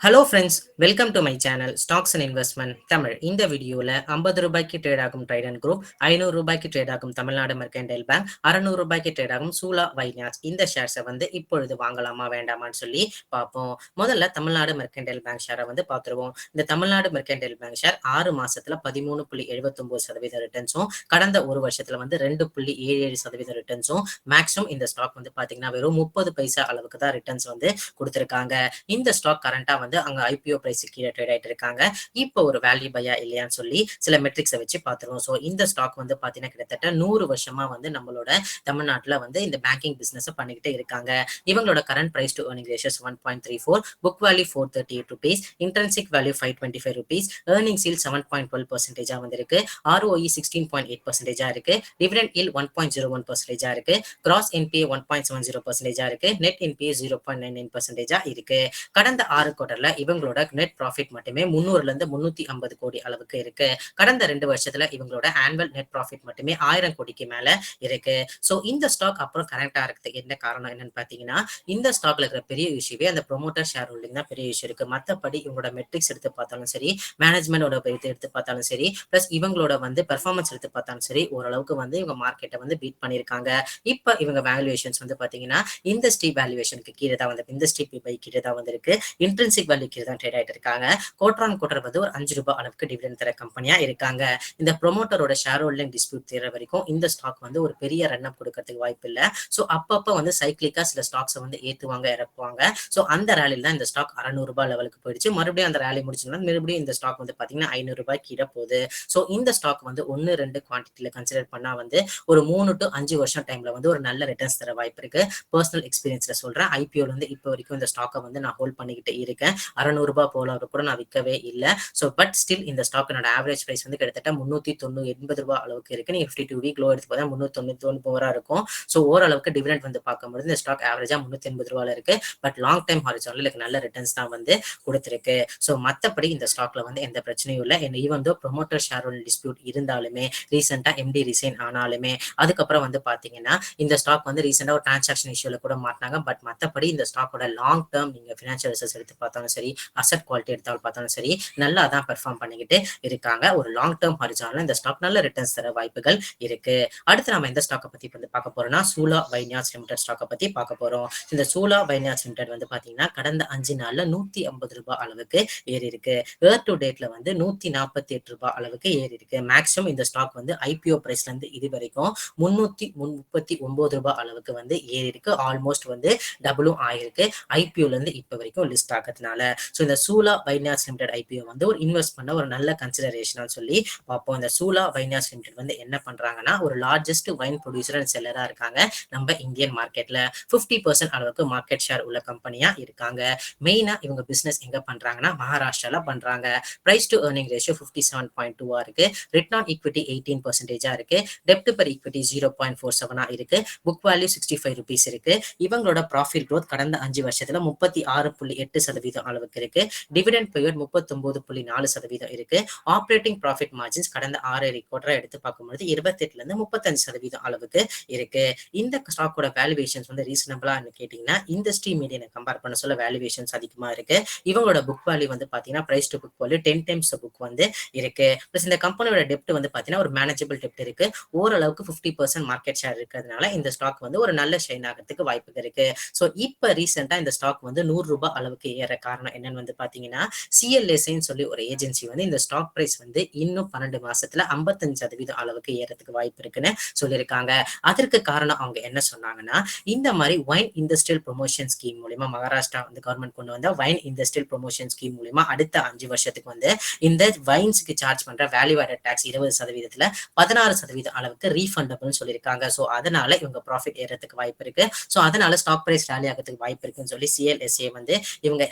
Hello friends, welcome to my channel stocks and investment Tamil. இந்த வீடியோவில் 50 ரூபாய்க்கு ட்ரேட் ஆகும் ட்ரைடன் குரூப், 500 ரூபாய்க்கு ட்ரேட் ஆகும் தமிழ்நாடு மெர்கன்டைல் பேங்க், 600 ரூபாய்க்கு ட்ரேட் ஆகும் சூலா வைனாஸ் இந்த ஷேர்ஸை இப்பொழுது வாங்கலாமா வேண்டாமான்னு சொல்லி பார்ப்போம். முதல்ல தமிழ்நாடு மெர்கன்டைல் பேங்க் ஷேரை பார்த்துருவோம். இந்த தமிழ்நாடு மெர்கன்டைல் பேங்க் ஷேர் 6 மாசத்துல 13.79% ரிட்டர்ன்ஸும், கடந்த ஒரு வருஷத்துல 2.77% ரிட்டர்ன்ஸும், மேக்ஸிமம் இந்த ஸ்டாக் பாத்தீங்கன்னா வெறும் 30 பைசா அளவுக்கு தான் ரிட்டர்ன்ஸ் கொடுத்திருக்காங்க. இந்த ஸ்டாக் கரண்டா அங்க ஐபிஓ பிரைஸ் கீழே ட்ரேட் ஆயிட்டு இருக்காங்க. இப்போ ஒரு வேல்யூ பையா இல்லையான்னு சொல்லி சில மெட்ரிக்ஸை வச்சு பார்த்துருவோம். ஸோ இந்த ஸ்டாக் பாத்தீங்கன்னா கிட்டத்தட்ட 100 வருஷமா நம்மளோட தமிழ்நாட்டுல இந்த பேங்கிங் பிசினஸ் பண்ணிக்கிட்டு இருக்காங்க. இவங்களோட current price to earning ratios 1.34, book value 438 rupees, intrinsic value 525 rupees, earning சீல் 7.12% வந்திருக்கு, ROE 16.8% இருக்கு, டிவிடெண்ட் yield 1.01% இருக்கு, கிராஸ் என்பிஏ 1.70% இருக்கு, நெட் என்பிஏ 0.99% இருக்கு. கடந்த 6 குவார்டர்ல இவங்களோட நெட் ப்ராஃபிட் மட்டுமே 300ல இருந்து 350 கோடி அளவுக்கு இருக்கு. கடந்த 2 வருஷத்துல இவங்களோட ஆனுவல் நெட் ப்ராஃபிட் மட்டுமே 1000 கோடிக்கு மேல இருக்கு. சோ இந்த ஸ்டாக் அப்புறம் கரெக்டா இருக்கிறதுக்கு என்ன காரணம் என்னன்னு பாத்தீங்கன்னா, இந்த ஸ்டாக்ல இருக்கிற பெரிய இஷ்யூவே அந்த ப்ரொமோட்டர் ஷேர் ஹோல்டிங் தான் பெரிய இஷ்யூ இருக்கு. மத்தபடி இவங்களோட மெட்ரிக்ஸ் எடுத்து பார்த்தாலும் சரி, மேனேஜ்மெண்டோட எடுத்து பார்த்தாலும் சரி, பிளஸ் இவங்களோட பெர்ஃபார்மன்ஸ் எடுத்து பார்த்தாலும் சரி, ஓரளவுக்கு இவங்க மார்க்கெட்டை பீட் பண்ணிருக்காங்க. இப்ப இவங்க வேல்யூவேஷன்ஸ் பாத்தீங்கன்னா இண்டஸ்ட்ரி வேல்யூவேஷனுக்கு கீழே தான் இண்டஸ்ட்ரி பை கீழே தான் இருக்கு. இன்ட்ரென்சிக் வேல்யூ கீழே தான் ட்ரேட் ஆயிட்டு இருக்காங்க. குவார்டர் ஆன் குவார்டர் ஒரு 5 ரூபாய் அளவுக்கு டிவிடெண்ட் தர கம்பெனியா இருக்காங்க. இந்த ப்ரொமோட்டரோட ஷேர் ஹோல்டிங் டிஸ்பியூட் தீர வரைக்கும் இந்த ஸ்டாக் ஒரு பெரிய ரன் அப் கொடுக்கறதுக்கு வாய்ப்பு இல்ல. சோ அப்பப்ப சைக்கிளிக்கா சில ஸ்டாக்ஸ் ஏத்துவாங்க இறக்குவாங்க. சோ அந்த ரேலில தான் இந்த ஸ்டாக் 600 ரூபாய் லெவலுக்கு போயிடுச்சு. மறுபடியும் அந்த ரேலி முடிச்சுன்னா மறுபடியும் இந்த ஸ்டாக் பாத்தீங்கன்னா 500 ரூபாய் கீழே போகுது. சோ இந்த ஸ்டாக் 1-2 குவான்டிட்டில கன்சிடர் பண்ணா ஒரு 3 to 5 வருஷம் டைம்ல ஒரு நல்ல ரிட்டர்ன்ஸ் தர வாய்ப்பு இருக்கு. பர்சனல் எக்ஸ்பீரியன்ஸ்ல சொல்றேன். ஐபிஓல இப்போ வரைக்கும் இந்த ஸ்டாக்கை நான் ஹோல்ட் பண்ணிக்கிட்டு இருக்கேன். 600 ரூபாய் போல கூட நான் விற்கவே இல்லை. ஸோ பட் ஸ்டில் இந்த ஸ்டாக் ஆவரேஜ் பிரைஸ் கிட்டத்தட்ட 380 ரூபாய் அளவுக்கு இருக்கு. நீங்க 52 வீக் லோ எடுத்து பார்த்தா 399 இருக்கும். ஸோ ஓரளவுக்கு டிவிடெண்ட் பார்க்கும்போது இந்த ஸ்டாக் ஆவரேஜா 380 ரூபாயில இருக்கு. பட் லாங் டைம் ஹாரிசான்ல நல்ல ரிட்டர்ன்ஸ் தான் கொடுத்திருக்கு. ஸோ மத்தபடி இந்த ஸ்டாக்ல எந்த பிரச்சனையும் இல்லை. Even though promoter share holding dispute இருந்தாலுமே, ரீசெண்டா எம்டி ரிசைன் ஆனாலுமே, அதுக்கப்புறம் பாத்தீங்கன்னா இந்த ஸ்டாக் ரீசெண்டா ஒரு டிரான்சாக்ஷன் இஷ்யூல கூட மாட்டினாங்க. பட் மத்தபடி இந்த ஸ்டாக்கோட லாங் டேர்ம் நீங்க பினான்சியல் ரிசல்ட்ஸ் எடுத்து பார்த்தாலும் சரி, அசெட் குவாலிட்டி எடுத்தாலும் பார்த்தாலும் சரி, நல்லா தான் பெர்ஃபார்ம் பண்ணிக்கிட்டு இருக்காங்க. ஒரு லாங் டேர்ம் ஹாரிசான்ல இந்த ஸ்டாக் நல்ல ரிட்டர்ன்ஸ் தர வாய்ப்புகள் இருக்கு. அடுத்து நம்ம எந்த ஸ்டாக்கை பத்தி பார்க்க போறோம்னா, சூலா வைனாஸ் லிமிடெட் ஸ்டாக்கை பத்தி பார்க்க போறோம். இந்த சூலா வைனாஸ் லிமிடெட் பாத்தீங்கன்னா கடந்த 5 நாள்ல 150 ரூபாய் அளவுக்கு ஏறி இருக்கு. இயர் டு டேட்ல 148 ரூபாய் அளவுக்கு ஏறி இருக்கு. மேக்ஸிமம் இந்த ஸ்டாக் ஐபிஓ பிரைஸ்ல இருந்து இது வரைக்கும் 339 ரூபாய் அளவுக்கு ஏறி இருக்கு. ஆல்மோஸ்ட் டபுளும் ஆயிருக்கு ஐபிஓல இருந்து இப்ப வரைக்கும் லிஸ்ட் ஆகிறதுனால. சோ இந்த சூலா வைனாஸ் லிமிடெட் ஐபிஓ ஒரு இன்வெஸ்ட் பண்ண ஒரு நல்ல கன்சிடரேஷன் சொல்லி பார்ப்போம். இந்த சூலா வைனாஸ் லிமிடெட் என்ன பண்றாங்கன்னா, ஒரு லார்ஜஸ்ட் வைன் ப்ரொடியூசர் அண்ட் செல்லரா இருக்காங்க நம்ம இந்தியன் மார்க்கெட்ல. 50% அளவுக்கு மார்க்கெட் ஷேர் உள்ள கம்பெனியா இருக்காங்க. மெயினா இவங்க பிசினஸ் எங்க பண்றாங்கன்னா மகாராஷ்டிரால பண்றாங்க. பிரைஸ் டு ஏர்னிங் ரேஷியோ 57.2 இருக்கு. ரிட்டர்ன் ஆன் ஈக்விட்டி 18% இருக்கு. டெப்ட் பெர் ஈக்விட்டி 0.47 இருக்கு. புக் வேல்யூ 65 rupees இருக்கு. இவங்களோட ப்ராஃபிட் growth கடந்த 5 வருஷத்துல 36.8% அளவுக்கு இருக்கு. டிவிடெண்ட் பெய்ட் 39.4% இருக்கு. ஆப்ரேட்டிங் ப்ராஃபிட் மார்ஜின்ஸ் கடந்த 6 குவார்டரா எடுத்து பார்க்கும்போது 28ல இருந்து 35% அளவுக்கு இருக்கு. இந்த ஸ்டாக்கோட வேல்யூவேஷன்ஸ் ரீசனபிளா கேட்டீங்கன்னா, இண்டஸ்ட்ரி மீடியனை கம்பேர் பண்ண சொல்ல வேல்யூவேஷன்ஸ் அதிகமா இருக்கு. இவங்களோட புக் வேல்யூ பாத்தீங்கன்னா price to book value 10 times book இருக்கு. பிளஸ் இந்த கம்பெனியோட டெப்ட் பாத்தீங்கன்னா ஒரு மேனேஜபிள் டெப்ட் இருக்கு. ஓரளவுக்கு 50% மார்க்கெட் ஷேர் இருக்கிறதுனால இந்த ஸ்டாக் ஒரு நல்ல ஷைன் ஆகிறதுக்கு வாய்ப்பு இருக்கு. சோ இப்ப ரீசெண்டா இந்த ஸ்டாக் 100 ரூபாய் அளவுக்கு ஏற காரணம் என்னன்னு பாத்தீங்கன்னா, சிஎல்எஸ்ஐன்னு சொல்லி ஒரு ஏஜென்சி இந்த ஸ்டாக் பிரைஸ் இன்னும் 12 மாசத்துல 55% அளவுக்கு ஏறதுக்கு வாய்ப்பு இருக்குன்னு சொல்லியிருக்காங்க. அதற்கு காரணம் அவங்க என்ன சொன்னாங்கன்னா, இந்த மாதிரி வைன் இண்டஸ்ட்ரியல் ப்ரொமோஷன் ஸ்கீம் மூலமா மகாராஷ்டிரா கவர்மெண்ட் கொண்டு வந்த வைன் இண்டஸ்ட்ரியல் ப்ரொமோஷன் ஸ்கீம் மூலமா அடுத்த 5 வருஷத்துக்கு இந்த வைன்ஸ்க்கு சார்ஜ் பண்ற வேல்யூ ஆடட் டாக்ஸ் 20%ல 16% அளவுக்கு ரீஃபண்டபிள் சொல்லியிருக்காங்க. சோ அதனால இவங்க ப்ராஃபிட் ஏறதுக்கு வாய்ப்பு இருக்கு. சோ அதனால ஸ்டாக் பிரைஸ் ரேலி ஆகிறதுக்கு வாய்ப்பு இருக்குன்னு சொல்லி சிஎல்எஸ்ஏ இவங்க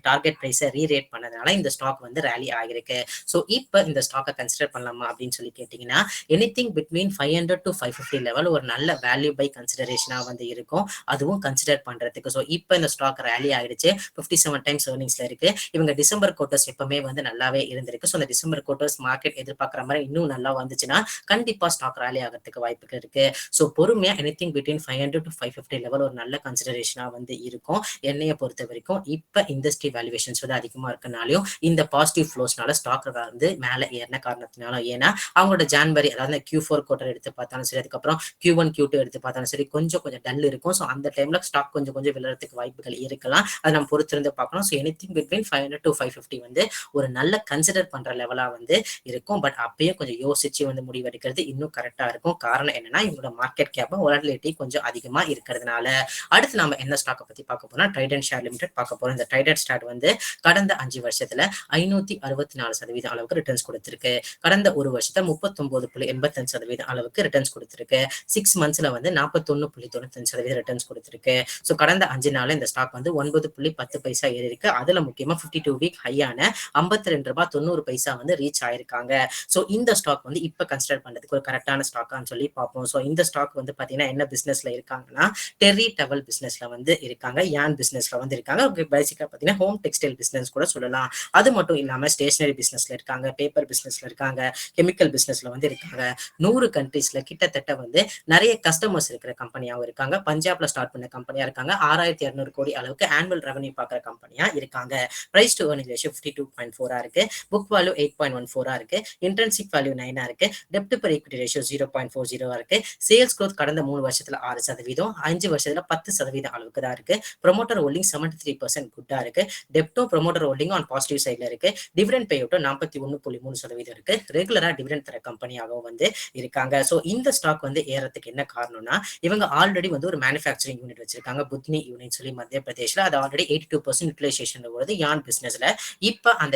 டார்கெட் பிரைஸை ரீரேட் பண்ணதுனால இந்த ஸ்டாக் ரேலி ஆகிருக்கு. சோ இப்ப இந்த ஸ்டாக்கை கன்சிடர் பண்ணலாமா அப்படின்னு சொல்லி கேட்டீங்கன்னா, எனிதிங் பிட்வீன் 500 to 550 லெவல் ஒரு நல்ல வேல்யூ பை கன்சிடரேஷனா இருக்கும். அதுவும் கன்சிடர் பண்றதுக்கு. சோ இப்ப இந்த ஸ்டாக் ரேலி ஆயிடுச்சு. 57 டைம்ஸ் ஏர்னிங்ஸ்ல இருக்கு. இவங்க டிசம்பர் குவார்டர்ஸ் எப்பவுமே நல்லாவே இருந்திருக்கு. சோ இந்த டிசம்பர் குவார்டர்ஸ் மார்க்கெட் எதிர்பார்க்குற மாதிரி இன்னும் நல்லா வந்துச்சுன்னா கண்டிப்பா ஸ்டாக் ரேலி ஆகிறதுக்கு வாய்ப்புகள் இருக்கு. சோ பொறுமையா எனிதிங் பிட்வீன் 500 to 550 லெவல் ஒரு நல்ல கன்சிடரேஷனா இருக்கும். என்னைய பொறுத்த வரைக்கும் இப்ப இண்டஸ்ட்ரி இண்டஸ்ட்ரி வேல்யூவேஷன்ஸ் வந்து அதிகமா இருக்கனாலையும் இந்த பாசிட்டிவ் ஃப்ளோஸ்னால ஸ்டாக் வந்து மேல ஏறின காரணத்தினாலும், ஏன்னா அவங்களோட ஜான்வரி அதாவது Q4 குவார்டர் எடுத்து பார்த்தாலும் சரி, அதுக்கப்புறம் Q1 Q2 எடுத்து பார்த்தாலும் சரி, கொஞ்சம் டல் இருக்கும். ஸோ அந்த டைம்ல ஸ்டாக் கொஞ்சம் விழுறதுக்கு வாய்ப்புகள் இருக்கலாம். அதை நம்ம பொறுத்திருந்து பார்க்கணும். ஸோ எனிதிங் பிட்வீன் 500 to 550 வந்து ஒரு நல்ல கன்சிடர் பண்ற லெவலா வந்து இருக்கும். பட் அப்பயும் கொஞ்சம் யோசிச்சு வந்து முடிவெடுக்கிறது இன்னும் கரெக்டா இருக்கும். காரணம் என்னன்னா இவங்களோட மார்க்கெட் கேப் வாலட்டிலிட்டி கொஞ்சம் அதிகமா இருக்கிறதுனால. அடுத்து நாம என்ன ஸ்டாக்கை பத்தி பார்க்க போறோம், ட்ரைடன்ட் ஷேர் லிமிடெட் பார்க்க போறோம். இந்த ட்ரைடன்ட் ஸ்டாக் வந்து கடந்த 5 வருஷத்துல 564% அளவுக்கு ரிட்டர்ன்ஸ் கொடுத்திருக்கு. கடந்த ஒரு வருஷத்துல 39.85% அளவுக்கு ரிட்டர்ன்ஸ் கொடுத்திருக்கு. 6 மந்த்ஸ்ல வந்து 41.95% ரிட்டர்ன்ஸ் கொடுத்திருக்கு. ஸோ கடந்த 5 நாள்ல இந்த ஸ்டாக் வந்து 9.10 பைசா ஏறி இருக்கு. அதுல முக்கியமா 52 வீக் ஹையான 52 ரூபாய் 90 பைசா வந்து ரீச் ஆயிருக்காங்க. ஸோ இந்த ஸ்டாக் வந்து இப்ப கன்சிடர் பண்றதுக்கு ஒரு கரெக்டான ஸ்டாக்கான்னு சொல்லி பார்ப்போம். ஸோ இந்த ஸ்டாக் வந்து பாத்தீங்கன்னா என்ன பிசினஸ்ல இருக்காங்கன்னா டெர்ரி டவல் பிசினஸ்ல வந்து இருக்காங்க, யான் பிசினஸ்ல வந்து இருக்காங்க. பேசிக்கா பாத்தீங்கன்னா ஹோம் டெக்ஸ்டைல் பிசினஸ் கூட சொல்லலாம். அது மட்டும் இல்லாம ஸ்டேஷனரி பிசினஸ்ல இருக்காங்க, பேப்பர் பிசினஸ்ல இருக்காங்க, கெமிக்கல் பிசினஸ்ல வந்து இருக்காங்க. 100 கண்ட்ரீஸ்ல கிட்டத்தட்ட வந்து நிறைய கஸ்டமர்ஸ் இருக்கிற கம்பெனியாவும் இருக்காங்க. பஞ்சாப்ல ஸ்டார்ட் பண்ண கம்பெனியா இருக்காங்க. 6200 கோடி அளவுக்கு ஆனுவல் ரெவன்யூ பாக்குற கம்பெனியா இருக்காங்க. பிரைஸ் டு earning ratio 52.4 இருக்கு. புக் வேல்யூ 8.14 இருக்கு. இன்ட்ரின்சிக் வேல்யூ 9 இருக்கு. டெப்ட் பெர் ஈக்விட்டி ரேஷியோ 0.40 இருக்கு. சேல்ஸ் growth கடந்த 3 வருஷத்துல 6%, 5 வருஷத்துல 10% அளவுக்கு தான் இருக்கு. ப்ரொமோட்டர் ஹோல்டிங் 73% குட்டா இருக்கு. டெப்டும் ப்ரொமோட்டர் ஹோல்டிங் ஆன் பாசிட்டிவ் சைட்ல இருக்கு. டிவிடெண்ட் பே அவுட் 41.3% இருக்கு. ரெகுலரா டிவிடெண்ட் தர கம்பெனியாகவும் வந்து இருக்காங்க. சோ இந்த ஸ்டாக் வந்து ஏறதுக்கு என்ன காரணம்னா இவங்க ஆல்ரெடி வந்து ஒரு மேனுஃபேக்சரிங் யூனிட் வச்சிருக்காங்க, புத்னி யூனிட் சொல்லி மத்திய பிரதேஷ்ல. அது ஆல்ரெடி 82% யூட்டிலைசேஷன் வருது யான் பிசினஸ்ல. இப்ப அந்த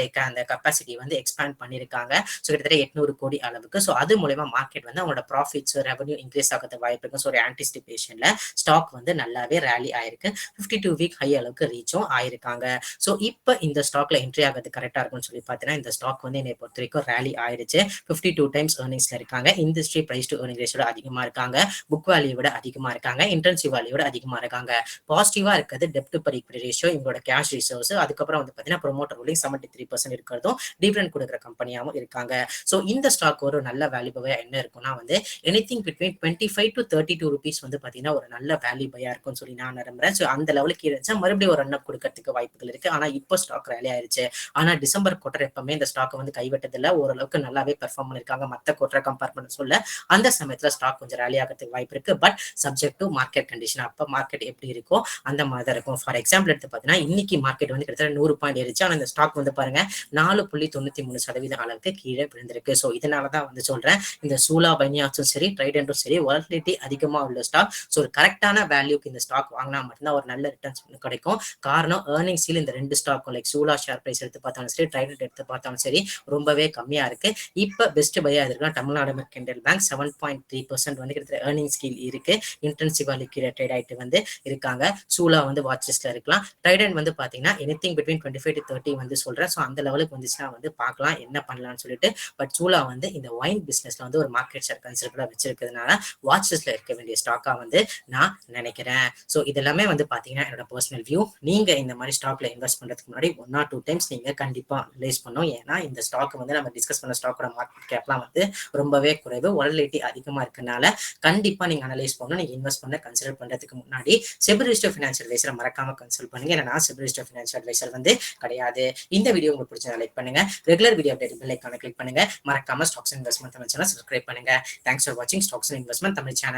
கெப்பாசிட்டி வந்து எக்ஸ்பேண்ட் பண்ணிருக்காங்க. ஸோ கிட்டத்தட்ட 800 கோடி அளவுக்கு. ஸோ அது மூலமா மார்க்கெட் வந்து அவங்களோட ப்ராஃபிட்ஸ் ரெவன்யூ இன்க்ரீஸ் ஆகிறது வாய்ப்பு இருக்கு. ஸோ ஒரு ஆன்டிசிபேஷன்ல ஸ்டாக் வந்து நல்லாவே ரேலி ஆயிருக்கு. 52 வீக் ஹை அளவுக்கு ரீச்சும் ஆயிருக்காங்க. ஸோ இப்போ இந்த ஸ்டாக்ல என்ட்ரி ஆகிறது கரெக்டா இருக்கும்னு சொல்லி பார்த்தீங்கன்னா இந்த ஸ்டாக் வந்து என்னை பொறுத்த வரைக்கும் ரேலி ஆயிடுச்சு. 52 டைம்ஸ் ஏர்னிங்ஸ்ல இருக்காங்க. Industry price to earning ratio அதிகமா இருக்காங்க. புக் வேல்யூ விட அதிகமா இருக்காங்க. இன்டென்சிவ் வேல்யூ விட அதிகமா இருக்காங்க. பாசிட்டிவா இருக்கிறது டெப்ட் பெர் ஈக்விட்டி ரேஷியோ, இவங்களோட கேஷ் ரிசர்வ்ஸ், அதுக்கப்புறம் வந்து பார்த்தீங்கன்னா ப்ரொமோட்டர் ஹோல்டிங் 73% இருக்கிறதும் டிவிடெண்ட் கொடுக்குற கம்பெனியாவும் இருக்காங்க. ஸோ இந்த ஸ்டாக் ஒரு நல்ல வேல்யூபையா என்ன இருக்கும்னா வந்து எனிதிங் பிட்வீன் 25 to 32 rupees வந்து பார்த்தீங்கன்னா ஒரு நல்ல வேல்யூ பையா இருக்கும்னு சொல்லி நான் நம்புறேன். ஸோ அந்த லெவலுக்கு இருந்துச்சா மறுபடியும் ஒரு ரன் அப் கொடுக்கறதுக்கு வாய்ப்புகள் இருக்கு. ஆனா இப்போ ஸ்டாக் ரேலி ஆயிருச்சு. ஆனா டிசம்பர் குவார்டர் எப்பவுமே இந்த ஸ்டாக் வந்து கைவிட்டதில்ல, ஓரளவுக்கு நல்லாவே பெர்ஃபார்ம் பண்ணிருக்காங்க மற்ற குவார்டர் கம்பேர் பண்ண சொல்ல. அந்த சமயத்துல ஸ்டாக் கொஞ்சம் ரேலி ஆகிறதுக்கு வாய்ப்பு இருக்கு. But subject to market condition, அப்ப மார்க்கெட் எப்படி இருக்கோ அந்த மாதிரி தான் இருக்கும். ஃபார் எக்ஸாம்பிள் எடுத்து பார்த்தீங்கன்னா இன்னைக்கு மார்க்கெட் வந்து கிட்டத்தட்ட 100 பாயிண்ட் ஏறிச்சு. ஆனா இந்த ஸ்டாக் வந்து பாருங்க 4.93% அளவுக்கு கீழே விழுந்திருக்கு. ஸோ இதனாலதான் வந்து சொல்றேன் இந்த சூலா பைனியாஸும் சரி ட்ரைடன்ட்டும் சரி வாலட்டிலிட்டி அதிகமா உள்ள ஸ்டாக். ஸோ ஒரு கரெக்டான வேல்யூக்கு இந்த ஸ்டாக் வாங்கினா மட்டும்தான் ஒரு நல்ல ரிட்டர்ன்ஸ் கிடைக்கும். காரணம் ஏர்னிங்ஸ்ல இந்த ரெண்டு ஸ்டாக்கும் லைக் சூலா ஷேர் பிரைஸ் எடுத்து பார்த்தாலும் சரி, ட்ரைடன்ட் எடுத்து பார்த்தாலும் சரி ரொம்பவே கம்மியா இருக்கு. இப்ப பெஸ்ட் பையா இருக்குன்னா தமிழ்நாடு மெர்கன்டைல் பேங்க் 7.3% வந்து கிட்டத்தட்ட ஏர்னிங் ஸ்கீல் இருக்கு. இன்டென்சிவா லிக்விட் ட்ரேட் ஆயிட்டு வந்து இருக்காங்க. சூலா வந்து வாட்சஸ்ல இருக்கலாம். ட்ரைடன்ட் வந்து பாத்தீங்கன்னா எனிதிங் பிட்வீன் 25 to 30 வந்து சொல்றேன். ஸோ அந்த லெவலுக்கு வந்துச்சுன்னா வந்து பார்க்கலாம் என்ன பண்ணலாம்னு சொல்லிட்டு. பட் சூலா வந்து இந்த வைன் பிசினஸ்ல வந்து ஒரு மார்க்கெட் ஷேர் கன்சிடரா வச்சிருக்கிறதுனால வாட்சஸ்ல இருக்க வேண்டிய ஸ்டாக்கா வந்து நான் நினைக்கிறேன். ஸோ இதெல்லாமே வந்து பாத்தீங்கன்னா என்னோட பர்சனல் வியூ. நீங்க இந்த மாதிரி ஸ்டாக்ல இன்வெஸ்ட் பண்றதுக்கு முன்னாடி 1 or 2 டைம்ஸ் நீங்க கண்டிப்பா அனலைஸ் பண்ணும். ஏன்னா இந்த ஸ்டாக் வந்து நம்ம டிஸ்கஸ் பண்ண ஸ்டாக்கோட மார்க்கெட் கேப்லாம் வந்து ரொம்பவே குறைவு, வாலட்டிலிட்டி அதிகமா இருக்கனால கண்டிப்பா நீங்க அனலைஸ் பண்ணணும். நீங்க இன்வெஸ்ட் பண்ண கன்சிடர் பண்றதுக்கு முன்னாடி செபி ரிஜிஸ்டர்ட் ஃபைனான்சியல் அட்வைசரை மறக்காம கன்சல்ட் பண்ணுங்க. ஏன்னா நான் செபி ரிஜிஸ்டர்ட் ஃபைனான்சியல் அட்வைசர் வந்து கிடையாது. இந்த வீடியோ உங்களுக்கு பிடிச்சா லைக் பண்ணுங்க. ரெகுலர் வீடியோ அப்டேட் பெல் ஐகானை கிளிக் பண்ணுங்க. மறக்காம stocks investment Tamil channel subscribe பண்ணுங்க. தேங்க்ஸ் ஃபார் வாட்சிங் ஸ்டாக்ஸ் இன்வெஸ்ட்மெண்ட் தமிழ் சேனல்.